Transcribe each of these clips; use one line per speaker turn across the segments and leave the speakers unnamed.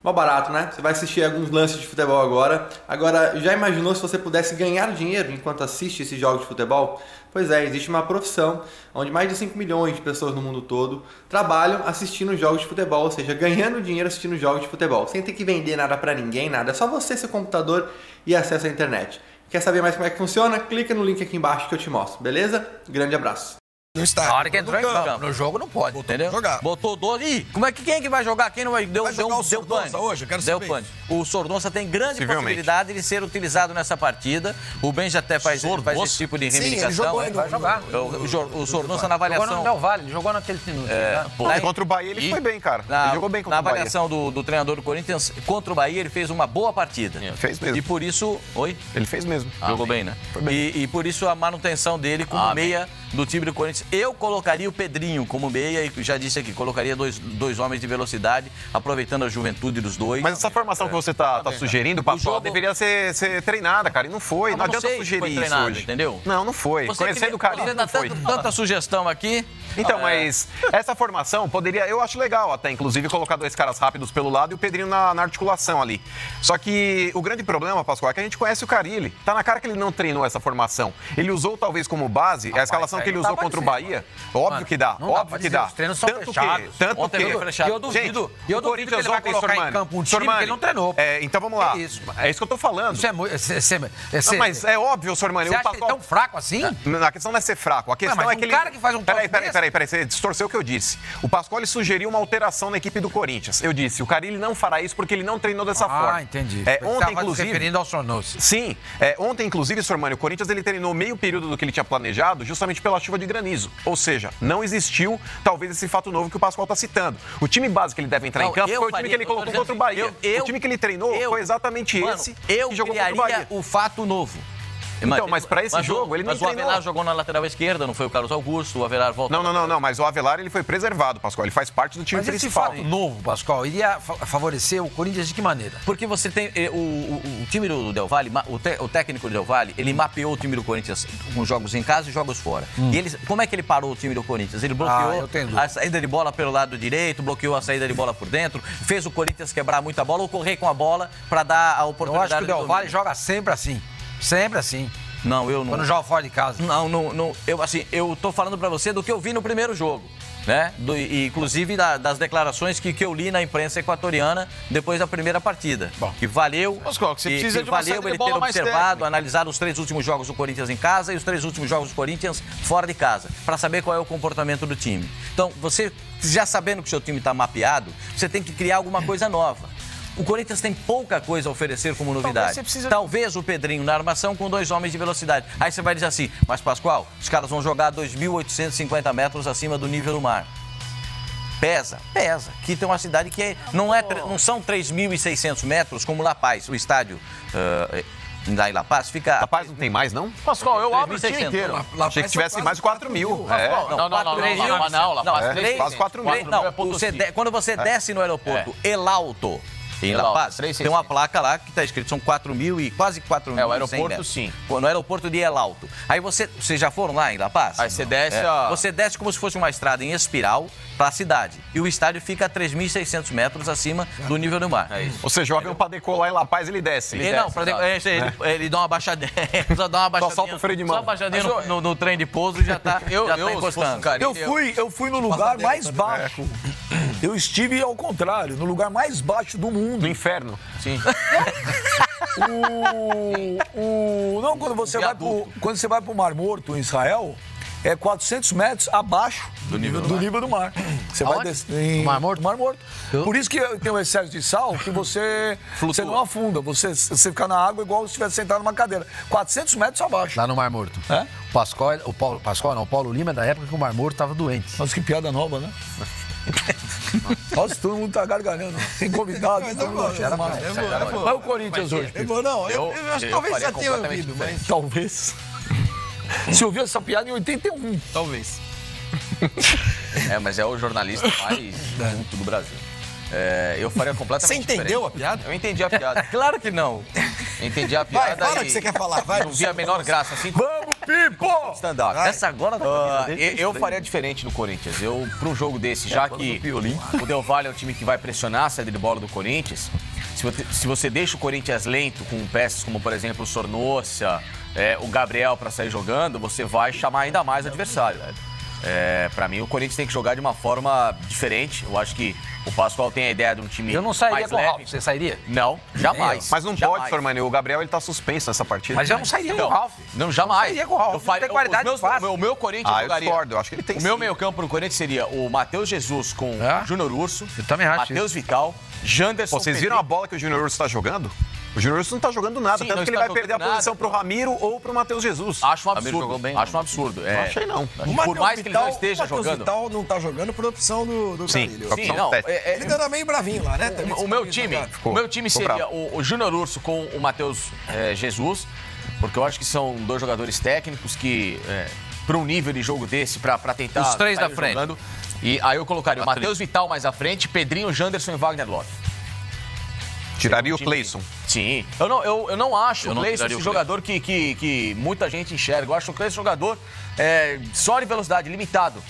Mó barato, né? Você vai assistir alguns lances de futebol agora. Agora, já imaginou se você pudesse ganhar dinheiro enquanto assiste esses jogos de futebol? Pois é, existe uma profissão onde mais de 5 milhões de pessoas no mundo todo trabalham assistindo jogos de futebol, ou seja, ganhando dinheiro assistindo jogos de futebol, sem ter que vender nada pra ninguém, nada. É só você, seu computador e acesso à internet. Quer saber mais como é que funciona? Clica no link aqui embaixo que eu te mostro, beleza? Grande abraço.
Não está.
Na hora que entrou em campo. No jogo não pode, entendeu? Botou 12. Ih, quem é que vai jogar? Quem não vai? Deu pane.
Hoje, eu quero saber.
Deu pane. O Sordonça tem grande possibilidade de ser utilizado nessa partida. O Benja até faz esse tipo de reivindicação.
Sim, ele vai jogar.
O Sordonça na avaliação...
Jogou no Del Valle, ele jogou naquele minuto.
Contra o Bahia ele foi bem, cara. Ele jogou bem contra o Bahia.
Na avaliação do treinador do Corinthians, contra o Bahia, ele fez uma boa partida.
Fez mesmo.
E por isso... Oi?
Ele fez mesmo.
Jogou bem, né? E por isso a manutenção dele como meia do time do Corinthians. Eu colocaria o Pedrinho como meia e já disse aqui, colocaria dois homens de velocidade, aproveitando a juventude dos dois.
Mas essa formação que você tá sugerindo, Pascoal, deveria ser treinada, cara. E não foi. Não adianta sugerir isso hoje.
Entendeu?
Não foi. Conhecendo o cara, não foi.
Tanta sugestão aqui.
Então, mas essa formação poderia... Eu acho legal até, inclusive, colocar 2 caras rápidos pelo lado e o Pedrinho na articulação ali. Só que o grande problema, Pascoal, é que a gente conhece o Carille. Tá na cara que ele não treinou essa formação. Ele usou talvez como base a escalação que ele usou contra o Bahia. Óbvio que dá, óbvio que dá.
Os treinos são fechados.
Tanto que...
Eu duvido que ele vai colocar em campo um time que ele não treinou.
Então vamos lá. É isso que eu tô falando.
Isso é muito...
Mas é óbvio, Sormani.
Você acha que ele é tão fraco assim?
A questão não é ser fraco. A questão é que ele...
cara que faz um
Peraí, você distorceu o que eu disse. O Pascoal sugeriu uma alteração na equipe do Corinthians. Eu disse, o Carille não fará isso porque ele não treinou dessa forma.
Entendi.
Ontem, inclusive...
referindo ao Sornoso.
Sim. Ontem, inclusive, Sormani, o Corinthians ele treinou meio período do que ele tinha planejado justamente pela chuva de granizo. Ou seja, não existiu, talvez, esse fato novo que o Pascoal está citando. O time básico que ele deve entrar em campo foi o time que ele colocou contra o Bahia. O time que ele treinou foi exatamente esse que jogou contra o Bahia.
O fato novo.
Então, mas para esse jogo, ele não treinou.
Mas o Avelar jogou na lateral esquerda, não foi o Carlos Augusto, o Avelar volta...
Não, mas o Avelar ele foi preservado, Pascoal, ele faz parte do time principal.
Mas esse fato novo, Pascoal, iria favorecer o Corinthians de que maneira?
Porque você tem o time do Del Valle, o técnico do Del Valle, ele mapeou o time do Corinthians com jogos em casa e jogos fora. E como é que ele parou o time do Corinthians? Ele bloqueou a saída de bola pelo lado direito, bloqueou a saída de bola por dentro, fez o Corinthians quebrar muita bola ou correr com a bola para dar a oportunidade...
Eu acho que o Del Valle joga sempre assim. Sempre assim.
Não, eu não.
Quando joga fora de casa.
Não. Eu tô falando pra você do que eu vi no primeiro jogo, né? Inclusive das declarações que eu li na imprensa equatoriana depois da primeira partida. Bom, que valeu.
Pascoal, que você precisa de uma
valeu ele ter observado, analisado os 3 últimos jogos do Corinthians em casa e os 3 últimos jogos do Corinthians fora de casa, pra saber qual é o comportamento do time. Então, você já sabendo que o seu time tá mapeado, você tem que criar alguma coisa nova. O Corinthians tem pouca coisa a oferecer como novidade. Talvez o Pedrinho na armação com 2 homens de velocidade. Aí você vai dizer assim, mas Pascoal, os caras vão jogar 2.850 metros acima do nível do mar. Pesa. Aqui tem uma cidade que não são 3.600 metros como La Paz, o estádio... Lá em La Paz fica...
La Paz não tem mais, não?
Pascoal, eu abro o time inteiro.
Achei que tivesse mais de 4 mil.
Não, La Paz
quase 4 mil.
Quando você desce no aeroporto El Alto, em La Paz, tem uma placa lá que está escrito, são 4 mil e quase 4 mil.
O aeroporto sim.
No aeroporto de El Alto. Aí vocês já foram lá em La Paz?
Aí você desce
Você desce como se fosse uma estrada em espiral para a cidade. E o estádio fica a 3.600 metros acima do nível do mar.
É isso. Ou seja, o avião para decolar em La Paz, ele desce.
Ele dá uma baixadinha. Só
solta o freio de mão.
Só uma baixadinha no trem de pouso já tá encostando.
Eu fui no lugar mais baixo. Eu estive ao contrário, no lugar mais baixo do mundo.
No inferno.
Sim.
Não, quando você vai para o Mar Morto, em Israel, é 400 metros abaixo do nível do mar. Você vai descer
no Mar Morto?
Mar Morto. Por isso que tem o excesso de sal que você não afunda. Você fica na água igual se estivesse sentado numa cadeira. 400 metros abaixo.
Lá no Mar Morto.
É?
O Paulo Lima é da época que o Mar Morto estava doente.
Nossa, que piada nova, né? Nossa, todo mundo tá gargalhando. Tem convidado. Mas o Corinthians hoje.
Eu acho que talvez já tenha ouvido, mas...
Talvez. Se ouviu essa piada em 81.
Talvez.
Mas é o jornalista mais culto do Brasil. Eu faria completamente diferente.
Você entendeu a piada?
Eu entendi a piada. Claro que não. Entendi a piada.
Fala o que você quer falar. Vai.
Não vi a menor graça assim.
Vamos Pipo!
Stand-up.
Essa agora
Eu faria diferente no Corinthians. Para um jogo desse, já que o Del Valle é o time que vai pressionar a saída de bola do Corinthians, se você deixa o Corinthians lento com peças como, por exemplo, o Sornosa, o Gabriel para sair jogando, você vai chamar ainda mais o adversário. Para mim, o Corinthians tem que jogar de uma forma diferente. Eu acho que o Pascoal tem a ideia de um time.
Eu não sairia
mais
com o
leve.
Ralf. Você sairia?
Não, jamais.
Mas não
jamais.
pode, Sormani. O Gabriel ele tá suspenso nessa partida.
Mas eu não sairia com o Ralf.
Não, jamais.
Eu sairia com o Ralf.
Eu faria,
Tem qualidade
o meu Corinthians
eu
jogaria.
discordo. Eu acho que ele tem
O meu meio-campo no Corinthians seria o Matheus Jesus com o Júnior Urso.
Eu também acho
Matheus Vital, Janderson.
Vocês viram a bola que o Júnior Urso tá jogando? O Júnior Urso não tá jogando nada,
Sim,
tanto
não
que ele
está
vai perder a
jogando
posição
nada.
pro Ramiro ou pro Matheus Jesus.
Acho um
Ramiro jogou
absurdo.
bem,
Acho um absurdo.
Não achei, não.
Por mais que ele não esteja jogando.
O Vital não tá jogando por opção do
Sim,
Carille.
por
Sim,
opção
não.
técnica.
Ele ainda tá meio bravinho lá, né? Também
O meu time
Ficou
seria
bravo.
o Júnior Urso com o Matheus Jesus, porque eu acho que são dois jogadores técnicos que, para um nível de jogo desse, para tentar...
Os três
sair
da frente.
jogando, e aí eu colocaria o Matheus Vital mais à frente, Pedrinho, Janderson e Wagner Love.
Tiraria o Cleison.
Sim. Eu não acho o Cleison
tiraria
esse
o
jogador que muita gente enxerga. Eu acho o Cleison jogador só de velocidade, limitado.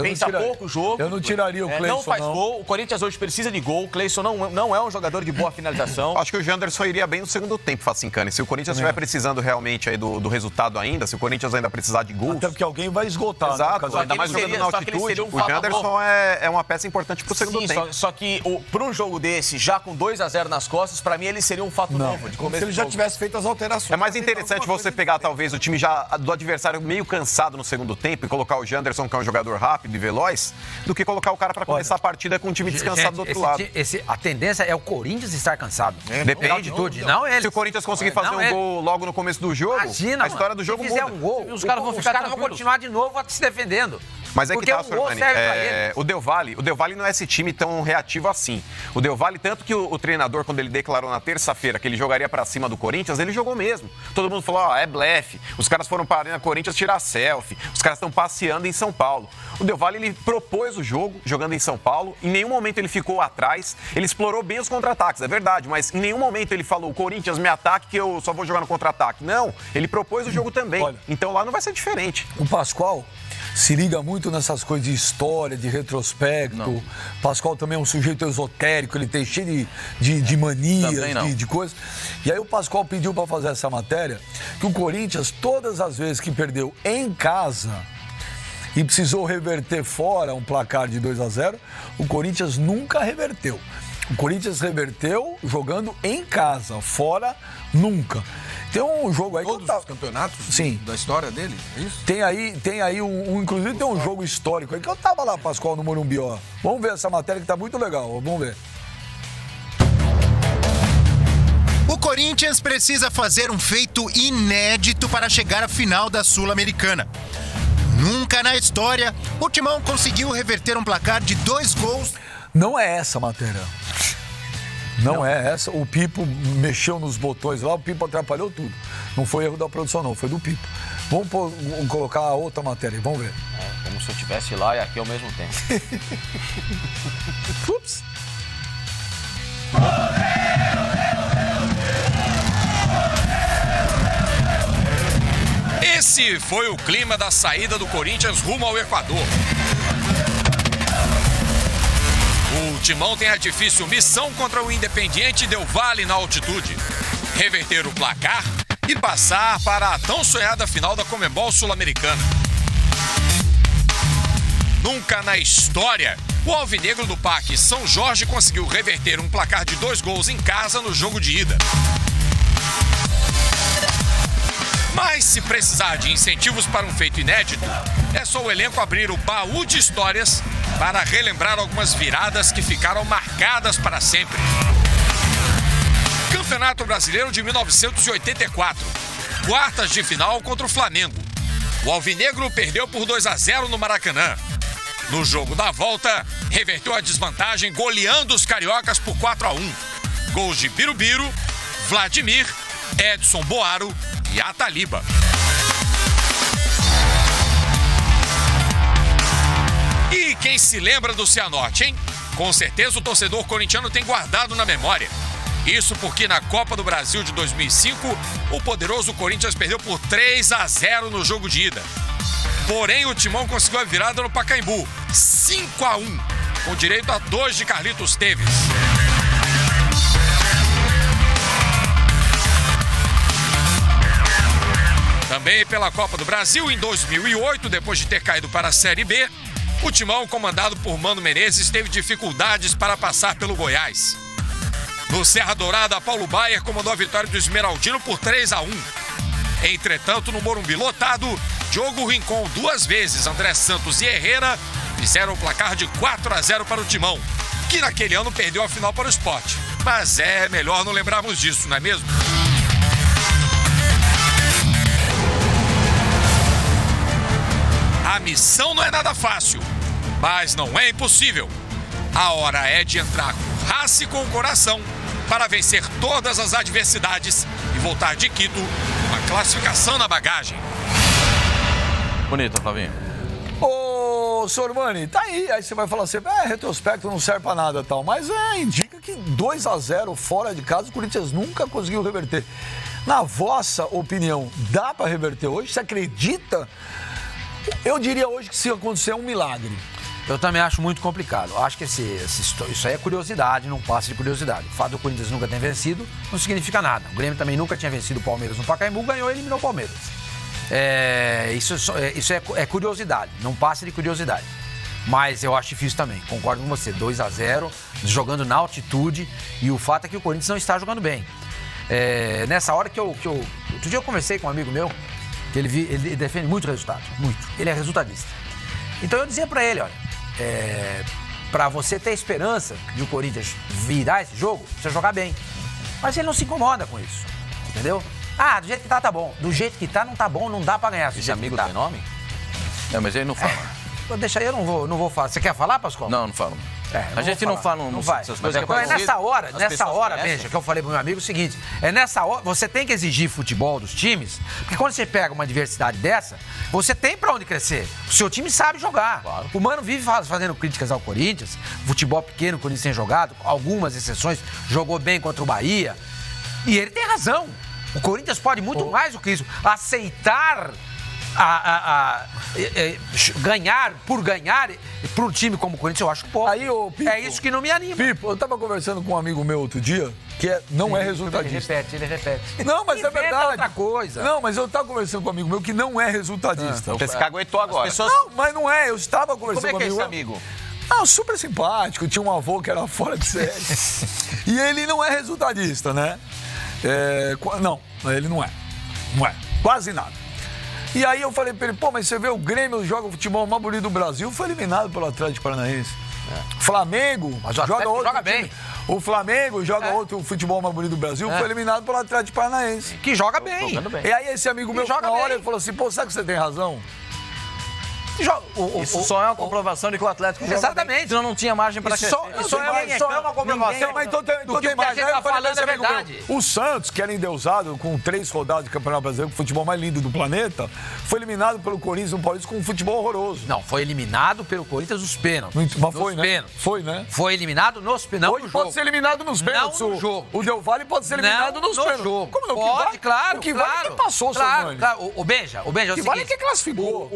Pensa pouco o jogo.
Eu não tiraria o Cleison,
não faz gol. O Corinthians hoje precisa de gol. O Cleison não é um jogador de boa finalização.
Acho que o Janderson iria bem no segundo tempo, Facincani. Se o Corinthians estiver precisando realmente aí do resultado ainda, se o Corinthians ainda precisar de gols...
Até porque alguém vai esgotar.
Exato,
Né?
ainda mais jogando na altitude. O Janderson é uma peça importante pro segundo tempo.
Só que para um jogo desse, já com 2-0 nas costas, para mim ele seria um fato novo. De começo
Se ele já tivesse feito as alterações.
É mais interessante você pegar, talvez, o time já do adversário meio cansado no segundo tempo e colocar o Janderson, que é um jogador rápido e veloz, do que colocar o cara para começar a partida com o time descansado do outro lado.
A tendência é o Corinthians estar cansado.
Depende.
Altitude, não ele.
Se o Corinthians conseguir fazer um gol logo no começo do jogo,
Imagina,
a história do jogo
se fizer
muda.
um gol,
Os caras vão ficar
vão
tranquilos.
continuar de novo se defendendo.
Mas é que
Porque
tá,
o gol
Sormani,
serve pra ele.
o Del Valle não é esse time tão reativo assim. O Del Valle, tanto que o treinador, quando ele declarou na terça-feira que ele jogaria pra cima do Corinthians, ele jogou mesmo. Todo mundo falou, é blefe. Os caras foram para a Arena Corinthians tirar selfie. Os caras estão passeando em São Paulo. O Del Valle, ele propôs o jogo, jogando em São Paulo. Em nenhum momento ele ficou atrás. Ele explorou bem os contra-ataques, é verdade. Mas em nenhum momento ele falou, Corinthians, me ataque que eu só vou jogar no contra-ataque. Não, ele propôs o jogo também.
Olha,
então lá não vai ser diferente.
O Pascoal se liga muito nessas coisas de história, de retrospecto. O Pascoal também é um sujeito esotérico, ele tem cheio de manias, de coisas. E aí o Pascoal pediu para fazer essa matéria que o Corinthians, todas as vezes que perdeu em casa e precisou reverter fora um placar de 2-0, o Corinthians nunca reverteu. O Corinthians reverteu jogando em casa, fora nunca. Tem um jogo aí...
Todos os campeonatos da história dele, é isso?
Tem aí inclusive tem um jogo histórico aí que eu tava lá, Pascoal, no Morumbi, ó. Vamos ver essa matéria que tá muito legal, ó. Vamos ver.
O Corinthians precisa fazer um feito inédito para chegar à final da Sul-Americana. Nunca na história, o Timão conseguiu reverter um placar de 2 gols.
Não é essa a matéria. Não é essa. O Pipo mexeu nos botões lá, o Pipo atrapalhou tudo. Não foi erro da produção, não, foi do Pipo. Vamos colocar a outra matéria, vamos ver.
Como se eu estivesse lá e aqui ao mesmo tempo.
Ups.
Esse foi o clima da saída do Corinthians rumo ao Equador. O Timão tem a difícil missão contra o Independiente Del Valle na altitude. Reverter o placar e passar para a tão sonhada final da Conmebol Sul-Americana. Nunca na história, o alvinegro do Parque São Jorge conseguiu reverter um placar de 2 gols em casa no jogo de ida. Mas se precisar de incentivos para um feito inédito, é só o elenco abrir o baú de histórias para relembrar algumas viradas que ficaram marcadas para sempre. Campeonato Brasileiro de 1984, quartas de final contra o Flamengo. O alvinegro perdeu por 2-0 no Maracanã. No jogo da volta, reverteu a desvantagem goleando os cariocas por 4-1. Gols de Birubiru, Vladimir, Edson Boaro e Ataliba. E quem se lembra do Cianorte, hein? Com certeza o torcedor corintiano tem guardado na memória. Isso porque na Copa do Brasil de 2005, o poderoso Corinthians perdeu por 3-0 no jogo de ida. Porém, o Timão conseguiu a virada no Pacaembu, 5-1, com direito a 2 de Carlitos Teves. Também pela Copa do Brasil, em 2008, depois de ter caído para a Série B, o Timão, comandado por Mano Menezes, teve dificuldades para passar pelo Goiás. No Serra Dourada, Paulo Baier comandou a vitória do Esmeraldino por 3-1. Entretanto, no Morumbi lotado, Diogo Rincon 2 vezes, André Santos e Herrera fizeram o placar de 4-0 para o Timão, que naquele ano perdeu a final para o Sport. Mas é melhor não lembrarmos disso, não é mesmo? A missão não é nada fácil, mas não é impossível. A hora é de entrar com raça e com o coração para vencer todas as adversidades e voltar de Quito com a classificação na bagagem.
Bonita, Flavinho.
Ô, senhor Mani, tá aí. Aí você vai falar assim, retrospecto não serve pra nada e tal. Mas indica que 2-0 fora de casa, o Corinthians nunca conseguiu reverter. Na vossa opinião, dá pra reverter hoje? Você acredita? Eu diria hoje que se acontecer é um milagre.
Eu também acho muito complicado. Eu acho que isso aí é curiosidade, não passa de curiosidade. O fato do Corinthians nunca ter vencido não significa nada. O Grêmio também nunca tinha vencido o Palmeiras no Pacaembu, ganhou e eliminou o Palmeiras. Isso é curiosidade, não passa de curiosidade. Mas eu acho difícil também, concordo com você. 2-0, jogando na altitude, e o fato é que o Corinthians não está jogando bem. Nessa hora que outro dia eu conversei com um amigo meu, que ele defende muito resultado, muito. Ele é resultadista. Então eu dizia pra ele, olha, pra você ter esperança de o Corinthians virar esse jogo, precisa jogar bem. Mas ele não se incomoda com isso, entendeu? Do jeito que tá bom. Do jeito que tá, não tá bom, não dá pra ganhar.
Esse amigo tem nome? Mas ele não fala.
Deixa aí, eu não vou falar. Você quer falar, Pascoal?
Não falo. A gente não fala, não vai.
Essas coisas. É nessa hora, veja, que eu falei pro meu amigo o seguinte, nessa hora, você tem que exigir futebol dos times, porque quando você pega uma diversidade dessa, você tem pra onde crescer. O seu time sabe jogar. Claro. O Mano vive fazendo críticas ao Corinthians, futebol pequeno, o Corinthians tem jogado, algumas exceções, jogou bem contra o Bahia, e ele tem razão. O Corinthians pode muito mais do que isso. Aceitar ganhar para um time como o Corinthians, eu acho pouco.
Aí, Pipo,
é isso que não me anima.
Pipo, eu tava conversando com um amigo meu outro dia, que não é resultadista.
Ele repete.
Não, mas é verdade.
Outra coisa.
Não, mas eu tava conversando com um amigo meu que não é resultadista.
Você se caguetou agora.
Não, mas não é. Eu estava conversando com um
esse amigo?
Super simpático. Tinha um avô que era fora de série. E ele não é resultadista, né? Não, ele não é. Não é. Quase nada. E aí eu falei pra ele, mas você vê o Grêmio joga o futebol mais bonito do Brasil, foi eliminado pelo Atlético Paranaense. Flamengo
joga bem.
O Flamengo joga outro futebol mais bonito do Brasil, foi eliminado pelo Atlético Paranaense.
Que joga bem.
E aí esse amigo meu, na hora, ele falou assim, sabe que você tem razão?
Isso só é uma comprovação de que o Atlético
exatamente,
senão não tinha margem para crescer.
Só é uma comprovação.
Mas então tem mais.
Que a gente tá falando é verdade.
O Santos, que era endeusado com 3 rodadas do Campeonato Brasileiro, com o futebol mais lindo do planeta, foi eliminado pelo Corinthians no Paulista com um futebol horroroso.
Não, foi eliminado pelo Corinthians nos pênaltis.
Mas foi, né? Foi, né?
Foi eliminado nos pênaltis.
Hoje pode ser eliminado nos pênaltis.
Não no jogo.
O Del Valle pode ser eliminado nos pênaltis.
Como não? Pode, claro.
O que vale é que passou,
claro. O Benja, o
que vale é que classificou.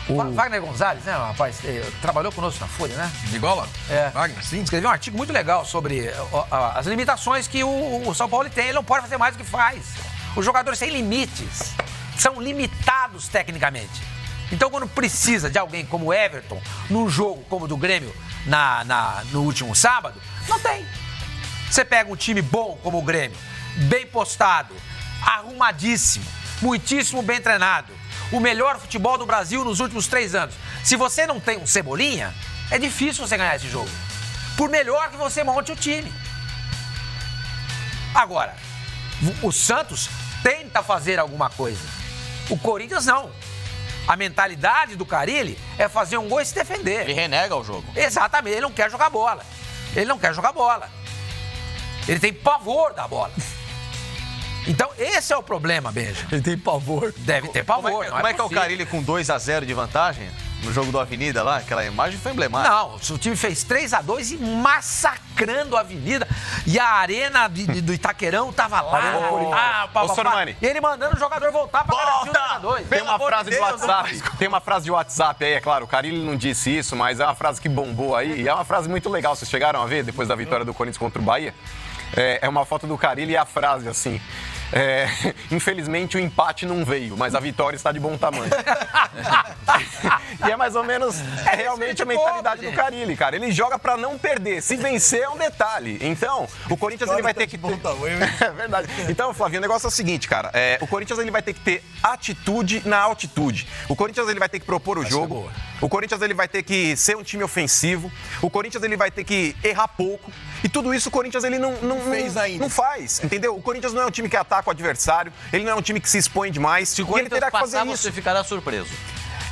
O Wagner Gonzalez, né, rapaz, trabalhou conosco na Folha, né?
Nigola? Wagner, sim.
Escreveu um artigo muito legal sobre as limitações que o São Paulo tem. Ele não pode fazer mais do que faz. Os jogadores têm limites. São limitados tecnicamente. Então, quando precisa de alguém como o Everton, num jogo como o do Grêmio no último sábado, não tem. Você pega um time bom como o Grêmio, bem postado, arrumadíssimo, muitíssimo bem treinado, o melhor futebol do Brasil nos últimos 3 anos. Se você não tem um Cebolinha, é difícil você ganhar esse jogo. Por melhor que você monte o time. Agora, o Santos tenta fazer alguma coisa. O Corinthians não. A mentalidade do Carille é fazer um gol e se defender.
Ele renega o jogo.
Exatamente, ele não quer jogar bola. Ele tem pavor da bola. Então, esse é o problema, Benja.
Ele tem pavor.
Deve ter pavor.
Como é que é o Carille com 2-0 de vantagem?
no jogo do Avenida lá, aquela imagem foi emblemática.
Não, o time fez 3-2 e massacrando a Avenida. E a arena do Itaquerão tava lá.
Sormani.
E ele mandando o jogador voltar pra garantir o 3-2.
Tem uma frase do WhatsApp. Tem uma frase de WhatsApp aí, é claro, o Carille não disse isso, mas é uma frase que bombou aí. E é uma frase muito legal. Vocês chegaram a ver depois da vitória do Corinthians contra o Bahia? É uma foto do Carille e a frase assim. Infelizmente o empate não veio, mas a vitória está de bom tamanho. E é mais ou menos, realmente a mentalidade do Carille, cara. Ele joga pra não perder. Se vencer é um detalhe. Então, o Corinthians ele vai ter que ter... É verdade. Então, Flavinho, o negócio é o seguinte, cara. O Corinthians ele vai ter que ter atitude na altitude. O Corinthians ele vai ter que propor o jogo. O Corinthians ele vai ter que ser um time ofensivo. O Corinthians ele vai ter que errar pouco. E tudo isso o Corinthians ele não fez ainda. Não faz, entendeu? O Corinthians não é um time que ataca o adversário, ele não é um time que se expõe demais.
Se o Corinthians ele terá que fazer isso. Você ficará surpreso.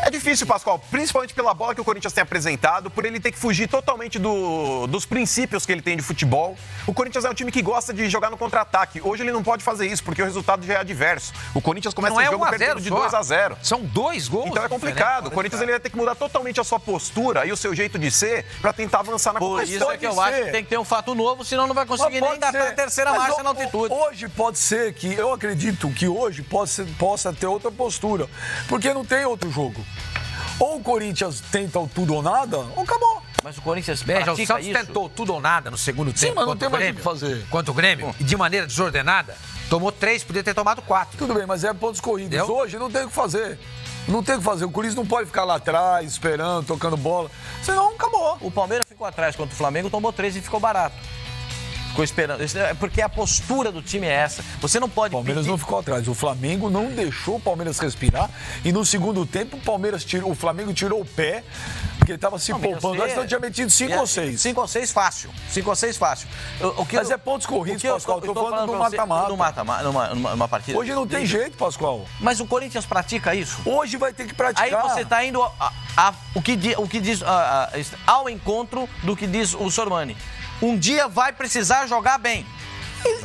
É difícil, Pascoal, principalmente pela bola que o Corinthians tem apresentado, por ele ter que fugir totalmente dos princípios que ele tem de futebol. O Corinthians é um time que gosta de jogar no contra-ataque. Hoje ele não pode fazer isso, porque o resultado já é adverso. O Corinthians começa o jogo perdendo de 2-0.
São 2 gols.
Então é complicado. O Corinthians ele vai ter que mudar totalmente a sua postura e o seu jeito de ser para tentar avançar na competição.
Por isso é que eu acho que tem que ter um fato novo, senão não vai conseguir nem dar a terceira marcha na altitude.
Hoje pode ser que, eu acredito que hoje possa ter outra postura, porque não tem outro jogo. Ou o Corinthians tenta o tudo ou nada, ou acabou.
Mas o Corinthians
pratica o Santos tentou tudo ou nada no segundo tempo.
Sim, mas não tem mais o que fazer.
Contra o Grêmio, e de maneira desordenada, tomou 3, podia ter tomado 4.
Tudo bem, mas é pontos corridos. Entendeu? Hoje não tem o que fazer. Não tem o que fazer. O Corinthians não pode ficar lá atrás, esperando, tocando bola. Senão, acabou.
O Palmeiras ficou atrás contra o Flamengo, tomou 3 e ficou barato. Ficou esperando. Porque a postura do time é essa. Você não pode.
O Palmeiras não ficou atrás. O Flamengo não deixou o Palmeiras respirar. E no segundo tempo, o Flamengo tirou o pé, porque ele estava se poupando. Antes não tinha metido 5 ou 6.
5 ou 6 fácil. 5 ou 6 fácil.
Mas é pontos corridos, Pascoal. Estou falando do mata-mata.
Numa partida.
Hoje não tem jeito, Pascoal.
Mas o Corinthians pratica isso.
Hoje vai ter que praticar.
Aí você está indo o que diz ao encontro do que diz o Sormani. Um dia vai precisar jogar bem.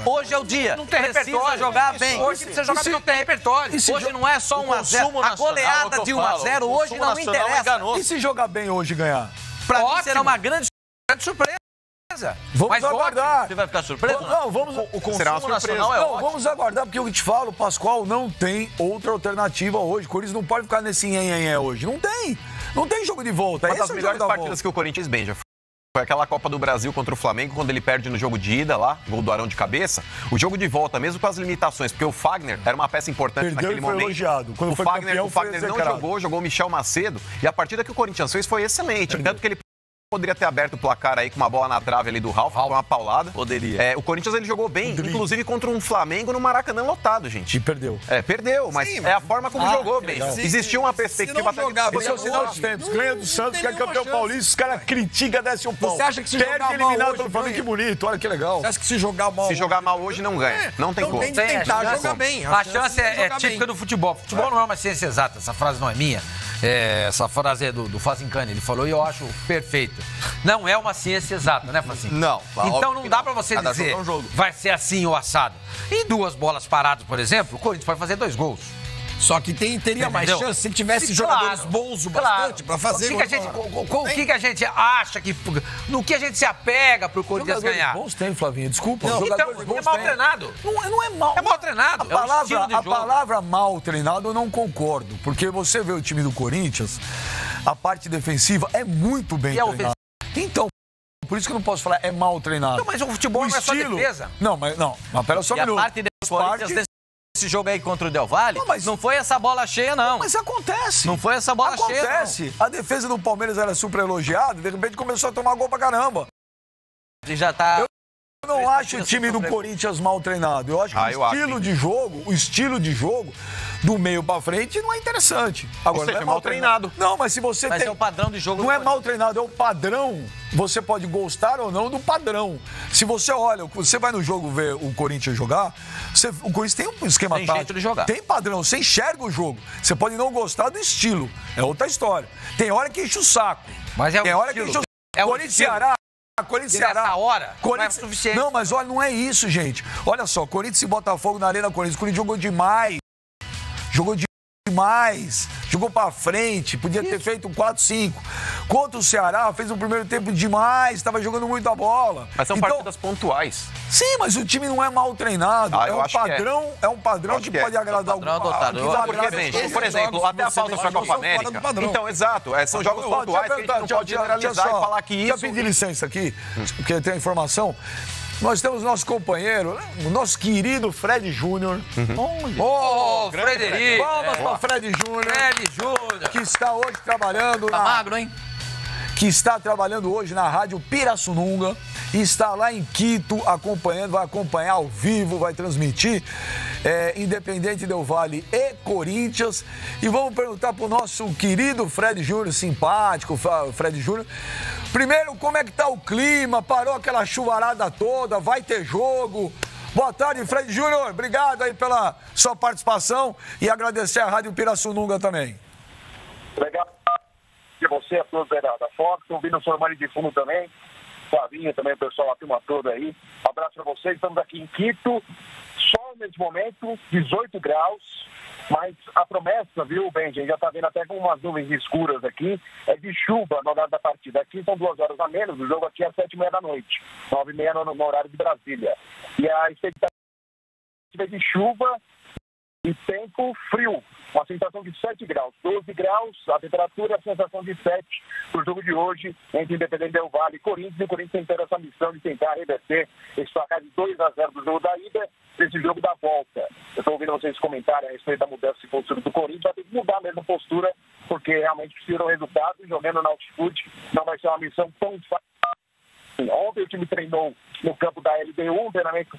Hoje é o dia.
Não tem repertório.
Precisa jogar bem.
Hoje precisa jogar bem, não tem repertório.
Hoje não é só 1-0. A goleada de 1-0 hoje não interessa.
E se jogar bem hoje e ganhar?
Pra mim será uma grande surpresa.
Vamos aguardar.
Você vai ficar surpreso?
Não, vamos.
O consumo nacional é ótimo.
Vamos aguardar, porque eu te falo, Pascoal, não tem outra alternativa hoje. O Corinthians não pode ficar nesse nhenhenhé hoje. Não tem. Não tem jogo de volta.
Uma das melhores partidas que o Corinthians bem já foi aquela Copa do Brasil contra o Flamengo, quando ele perde no jogo de ida lá, gol do Arão de cabeça. O jogo de volta, mesmo com as limitações, porque o Fagner era uma peça importante naquele momento.
Elogiado. Quando
o Fagner não jogou o Michel Macedo, e a partida que o Corinthians fez foi excelente. Tanto que ele poderia ter aberto o placar aí com uma bola na trave ali do Ralf, com uma paulada.
Poderia.
O Corinthians ele jogou bem, inclusive contra um Flamengo no Maracanã lotado, gente.
E perdeu.
Perdeu, mas sim, é a forma como jogou bem. Existiu uma perspectiva...
Se não jogar, esse é o sinal dos tempos. Ganha do Santos, que é campeão paulista, os caras criticam, desce um pau.
Você acha que se jogar mal
eliminado
hoje,
pelo Flamengo, que bonito, olha que legal.
Você acha que se jogar mal...
Se jogar mal hoje, não ganha. Não tem como.
Tem que tentar jogar bem. A chance é típica do futebol. Futebol não é uma ciência exata, essa frase não é minha. Essa frase é do Fazincani, ele falou e eu acho perfeito. Não é uma ciência exata, né, Fazinho?
Não.
Então não dá pra você dizer vai ser assim ou assado. Em 2 bolas paradas, por exemplo, o Corinthians pode fazer 2 gols. Só que teria mais chance se tivesse jogadores bons o bastante pra fazer. O que a gente acha que... No que a gente se apega pro Corinthians ganhar?
Bons tem, Flavinho, desculpa.
Então, é mal treinado.
Não é mal.
É mal treinado.
A palavra mal treinado eu não concordo, porque você vê o time do Corinthians, a parte defensiva é muito bem treinada. Então, por isso que eu não posso falar é mal treinado.
Não, mas o futebol não é só defesa.
Não, mas pera só um minuto.
A parte do Corinthians esse jogo aí contra o Del Valle, não foi essa bola cheia, não.
Mas acontece.
Não foi essa bola cheia,
Acontece. A defesa do Palmeiras era super elogiada, de repente começou a tomar gol pra caramba.
E já tá...
Eu não acho o time do Corinthians mal treinado. Eu acho que o estilo de jogo do meio pra frente não é interessante. Agora,
não é mal treinado.
Não, mas se você
é o padrão de jogo.
Não é mal treinado, é o padrão. Você pode gostar ou não do padrão. Se você olha, você vai no jogo ver o Corinthians jogar, o Corinthians tem um esquema tático.
Jeito de jogar.
Tem padrão, você enxerga o jogo. Você pode não gostar do estilo. É outra história. Tem hora que enche o saco.
Mas
tem hora que enche o saco. Corinthians Ceará. Corinthians Ceará.
Hora,
Corinthians...
não é suficiente.
Não, mas olha, não é isso, gente. Olha só, Corinthians e Botafogo na Arena Corinthians. O Corinthians jogou demais. Jogou demais, jogou pra frente, podia ter feito um 4-5. Contra o Ceará, fez um primeiro tempo demais, estava jogando muito a bola.
Mas são partidas pontuais.
Sim, mas o time não é mal treinado. É um padrão que pode agradar algum.
Por exemplo, até a falta para a Copa América. Então, exato. São jogos pontuais que a gente não pode generalizar e falar que isso...
Deixa eu pedir licença aqui, porque tem a informação. Nós temos nosso companheiro, o nosso querido Fred Júnior.
Frederico!
Palmas para Fred Júnior. Que está hoje trabalhando
Tá magro, hein?
Que está trabalhando hoje na Rádio Pirassununga e está lá em Quito acompanhando, vai acompanhar ao vivo, vai transmitir Independente Del Valle e Corinthians. E vamos perguntar para o nosso querido Fred Júnior, simpático Fred Júnior. Primeiro, como é que tá o clima? Parou aquela chuvarada toda? Vai ter jogo? Boa tarde, Fred Júnior. Obrigado aí pela sua participação e agradecer a Rádio Pirassununga também.
Legal. E você, a todos da Fox, ouvindo o Sormani de fundo também. Flavinha também, o pessoal, a turma toda aí. Um abraço para vocês. Estamos aqui em Quito. Sol nesse momento, 18 graus. Mas a promessa, viu, Benji, a gente já está vendo até com umas nuvens escuras aqui, é de chuva no horário da partida. Aqui são 2 horas a menos, o jogo aqui é às 7h30 da noite, 9h30 no horário de Brasília. E a expectativa é de chuva e tempo frio, uma sensação de 7 graus, 12 graus, a temperatura, a sensação de 7 para o jogo de hoje entre Independente Del Valle e Corinthians. E o Corinthians tem essa missão de tentar reverter esse placar de 2-0 do jogo da ida desse jogo da volta. Eu estou ouvindo vocês comentarem a respeito da mudança de postura do Corinthians, vai ter que mudar mesmo a postura, porque realmente precisa um resultado, e jogando na altitude não vai ser uma missão tão fácil. Ontem o time treinou no campo da LDU, um treinamento